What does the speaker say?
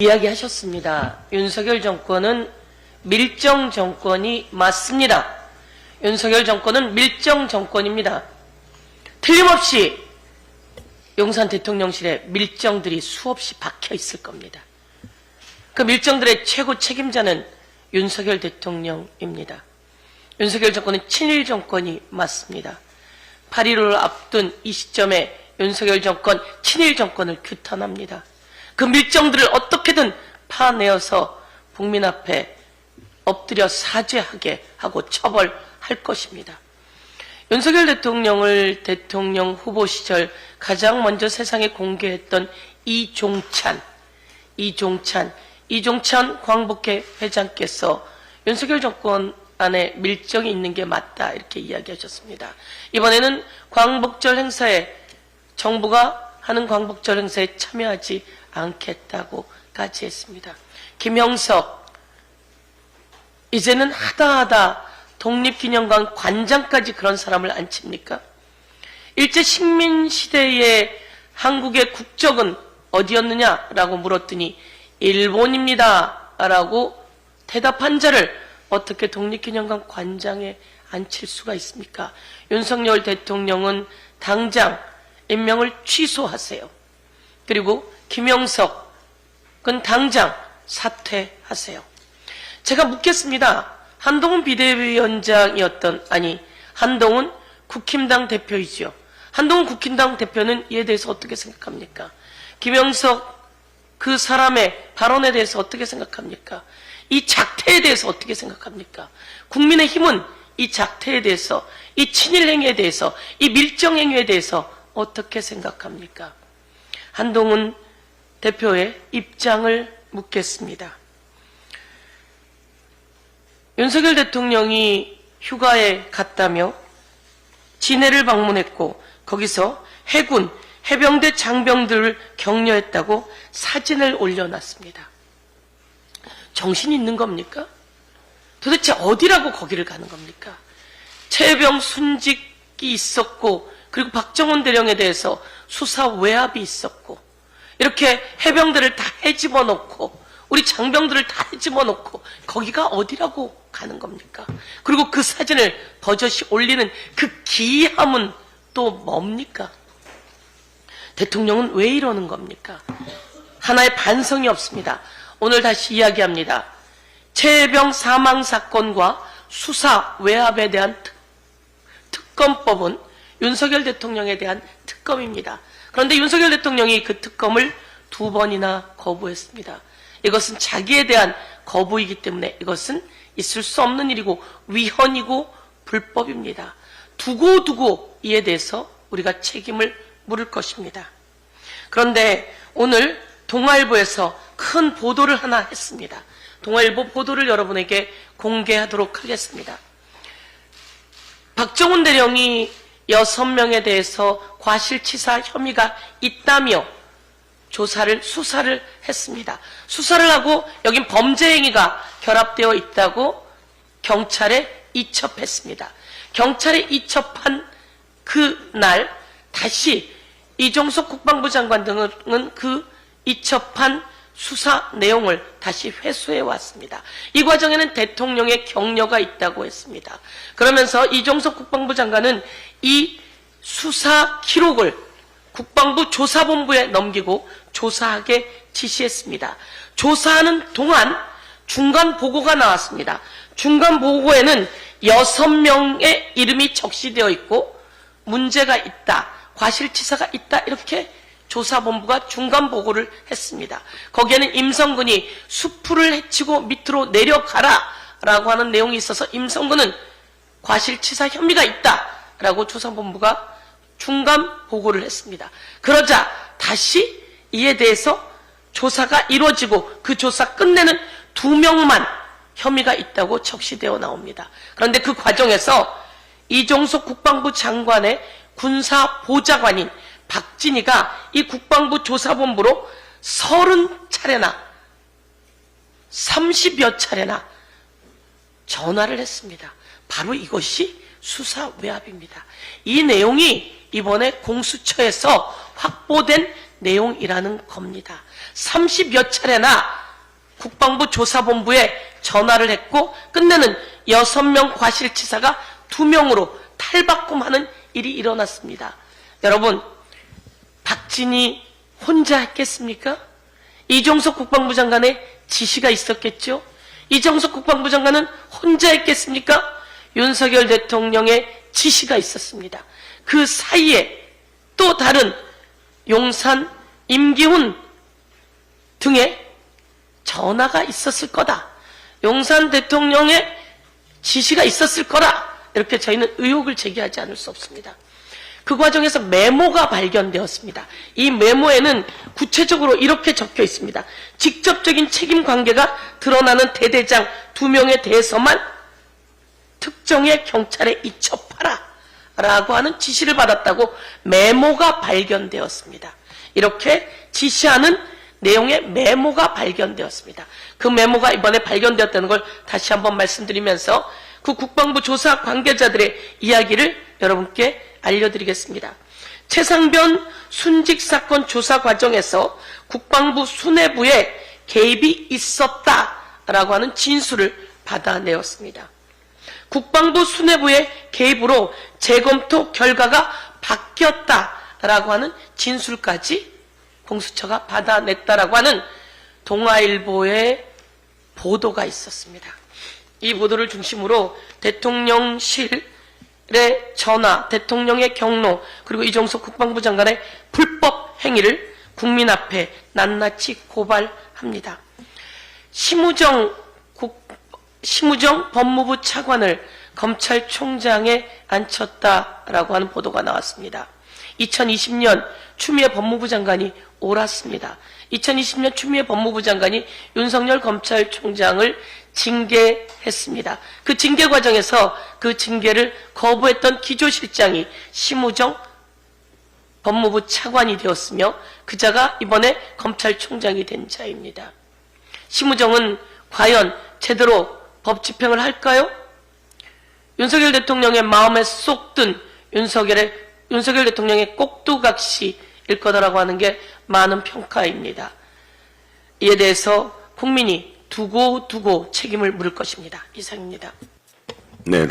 이야기하셨습니다. 윤석열 정권은 밀정 정권이 맞습니다. 윤석열 정권은 밀정 정권입니다. 틀림없이 용산 대통령실에 밀정들이 수없이 박혀 있을 겁니다. 그 밀정들의 최고 책임자는 윤석열 대통령입니다. 윤석열 정권은 친일 정권이 맞습니다. 8.15를 앞둔 이 시점에 윤석열 정권, 친일 정권을 규탄합니다. 그 밀정들을 어떻게든 파내어서 국민 앞에 엎드려 사죄하게 하고 처벌할 것입니다. 윤석열 대통령을 대통령 후보 시절 가장 먼저 세상에 공개했던 이종찬 광복회 회장께서 윤석열 정권 안에 밀정이 있는 게 맞다 이렇게 이야기하셨습니다. 이번에는 광복절 행사에 정부가 하는 광복절 행사에 참여하지 않겠다고까지 했습니다. 김형석 이제는 하다하다 독립기념관 관장까지 그런 사람을 앉힙니까? 일제 식민시대의 한국의 국적은 어디였느냐라고 물었더니 일본입니다 라고 대답한 자를 어떻게 독립기념관 관장에 앉힐 수가 있습니까? 윤석열 대통령은 당장 임명을 취소하세요. 그리고 김형석은 당장 사퇴하세요. 제가 묻겠습니다. 한동훈 비대위원장이었던, 한동훈 국힘당 대표이지요. 한동훈 국힘당 대표는 이에 대해서 어떻게 생각합니까? 김형석 그 사람의 발언에 대해서 어떻게 생각합니까? 이 작태에 대해서 어떻게 생각합니까? 국민의힘은 이 작태에 대해서, 이 친일행위에 대해서, 이 밀정행위에 대해서 어떻게 생각합니까? 한동훈 대표의 입장을 묻겠습니다. 윤석열 대통령이 휴가에 갔다며 진해를 방문했고 거기서 해군, 해병대 장병들을 격려했다고 사진을 올려놨습니다. 정신 있는 겁니까? 도대체 어디라고 거기를 가는 겁니까? 최혜병 순직이 있었고 그리고 박정훈 대령에 대해서 수사 외압이 있었고 이렇게 해병들을 다 헤집어 놓고 우리 장병들을 다 헤집어 놓고 거기가 어디라고 가는 겁니까? 그리고 그 사진을 버젓이 올리는 그 기이함은 또 뭡니까? 대통령은 왜 이러는 겁니까? 하나의 반성이 없습니다. 오늘 다시 이야기합니다. 최혜병 사망 사건과 수사 외압에 대한 특검법은 윤석열 대통령에 대한 특검입니다. 그런데 윤석열 대통령이 그 특검을 2번이나 거부했습니다. 이것은 자기에 대한 거부이기 때문에 이것은 있을 수 없는 일이고 위헌이고 불법입니다. 두고 이에 대해서 우리가 책임을 물을 것입니다. 그런데 오늘 동아일보에서 큰 보도를 하나 했습니다. 동아일보 보도를 여러분에게 공개하도록 하겠습니다. 박정훈 대령이 6명에 대해서 과실치사 혐의가 있다며 수사를 했습니다. 수사를 하고 여긴 범죄 행위가 결합되어 있다고 경찰에 이첩했습니다. 경찰에 이첩한 그날 다시 이종석 국방부 장관 등은 그 이첩한 수사 내용을 다시 회수해 왔습니다. 이 과정에는 대통령의 격려가 있다고 했습니다. 그러면서 이종석 국방부 장관은 이 수사 기록을 국방부 조사본부에 넘기고 조사하게 지시했습니다. 조사하는 동안 중간 보고가 나왔습니다. 중간 보고에는 6명의 이름이 적시되어 있고 문제가 있다, 과실치사가 있다 이렇게 조사본부가 중간 보고를 했습니다. 거기에는 임성근이 수풀을 헤치고 밑으로 내려가라 라고 하는 내용이 있어서 임성근은 과실치사 혐의가 있다 라고 조사본부가 중간 보고를 했습니다. 그러자 다시 이에 대해서 조사가 이루어지고 그 조사 끝내는 2명만 혐의가 있다고 적시되어 나옵니다. 그런데 그 과정에서 이종석 국방부 장관의 군사보좌관인 박진희가 이 국방부 조사본부로 30차례나 30여 차례나 전화를 했습니다. 바로 이것이 수사 외압입니다. 이 내용이 이번에 공수처에서 확보된 내용이라는 겁니다. 30여 차례나 국방부 조사본부에 전화를 했고 끝내는 6명 과실치사가 2명으로 탈바꿈하는 일이 일어났습니다. 여러분, 박진희 혼자 했겠습니까? 이종석 국방부 장관의 지시가 있었겠죠? 이종석 국방부 장관은 혼자 했겠습니까? 윤석열 대통령의 지시가 있었습니다. 그 사이에 또 다른 용산, 임기훈 등의 전화가 있었을 거다. 용산 대통령의 지시가 있었을 거라. 이렇게 저희는 의혹을 제기하지 않을 수 없습니다. 그 과정에서 메모가 발견되었습니다. 이 메모에는 구체적으로 이렇게 적혀 있습니다. 직접적인 책임 관계가 드러나는 대대장 2명에 대해서만 특정의 경찰에 이첩하라 라고 하는 지시를 받았다고 메모가 발견되었습니다. 이렇게 지시하는 내용의 메모가 발견되었습니다. 그 메모가 이번에 발견되었다는 걸 다시 한번 말씀드리면서 그 국방부 조사 관계자들의 이야기를 여러분께 알려드리겠습니다. 최상변 순직 사건 조사 과정에서 국방부 수뇌부에 개입이 있었다라고 하는 진술을 받아내었습니다. 국방부 수뇌부의 개입으로 재검토 결과가 바뀌었다라고 하는 진술까지 공수처가 받아냈다라고 하는 동아일보의 보도가 있었습니다. 이 보도를 중심으로 대통령실의 전화, 대통령의 경로, 그리고 이종석 국방부 장관의 불법 행위를 국민 앞에 낱낱이 고발합니다. 심우정 법무부 차관을 검찰총장에 앉혔다라고 하는 보도가 나왔습니다. 2020년 추미애 법무부 장관이 옳았습니다. 2020년 추미애 법무부 장관이 윤석열 검찰총장을 징계했습니다. 그 징계 과정에서 그 징계를 거부했던 기조실장이 심우정 법무부 차관이 되었으며 그 자가 이번에 검찰총장이 된 자입니다. 심우정은 과연 제대로 법 집행을 할까요? 윤석열 대통령의 마음에 쏙 든 윤석열 대통령의 꼭두각시일 거다라고 하는 게 많은 평가입니다. 이에 대해서 국민이 두고 책임을 물을 것입니다. 이상입니다.